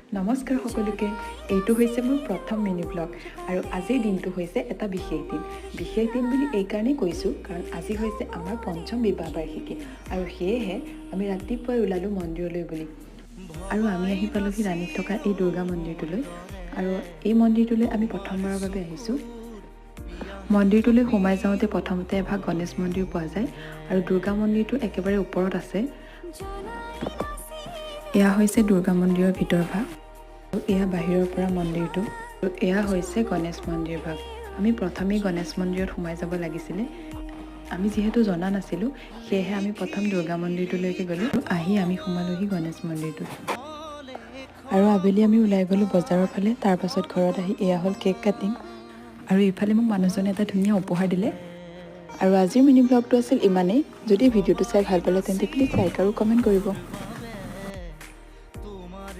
নমস্কাৰ সকলোকে এইটো হৈছে মোৰ প্ৰথম মিনি ব্লগ আৰু আজিৰ দিনটো হৈছে এটা বিশেষ দিন বুলি এই কাৰণেই কৈছোঁ কাৰণ আজি হৈছে আমাৰ পঞ্চম বিবাহ বাৰ্ষিকী আৰু সেয়েহে আমি ৰাতিপুৱাই ওলালোঁ মন্দিৰলৈ বুলি আৰু আমি আহি পালোহি ৰাণীত থকা এই দুৰ্গা মন্দিৰটোলৈ আৰু এই মন্দিৰটোলৈ আমি প্ৰথমবাৰৰ বাবে আহিছোঁ মন্দিৰটোলৈ সোমাই যাওঁতে প্ৰথমতে এভাগ গণেশ মন্দিৰ পোৱা যায় আৰু দুৰ্গা মন্দিৰটো একেবাৰে ওপৰত আছে এয়া হৈছে দুৰ্গা মন্দিৰৰ ভিতৰ ভাগ আৰু এয়া বাহিৰৰ পৰা মন্দিৰটো আৰু এয়া হৈছে গণেশ মন্দিৰ ভাগ আমি প্ৰথমেই গণেশ মন্দিৰত সোমাই যাব লাগিছিলে আমি যিহেতু জনা নাছিলোঁ সেয়েহে আমি প্ৰথম দুৰ্গা মন্দিৰটোলৈকে গ'লোঁ আৰু আহি আমি সোমালোহি গণেশ মন্দিৰটোত আৰু আবেলি আমি ওলাই গ'লোঁ বজাৰৰ ফালে তাৰপাছত ঘৰত আহি এয়া হ'ল কেক কাটিং আৰু ইফালে মোক মানুহজনে এটা ধুনীয়া উপহাৰ দিলে আৰু আজিৰ মিনি ব্লগটো আছিল ইমানেই যদি ভিডিঅ'টো চাই ভাল পালে তেন্তে প্লিজ লাইক আৰু কমেণ্ট কৰিব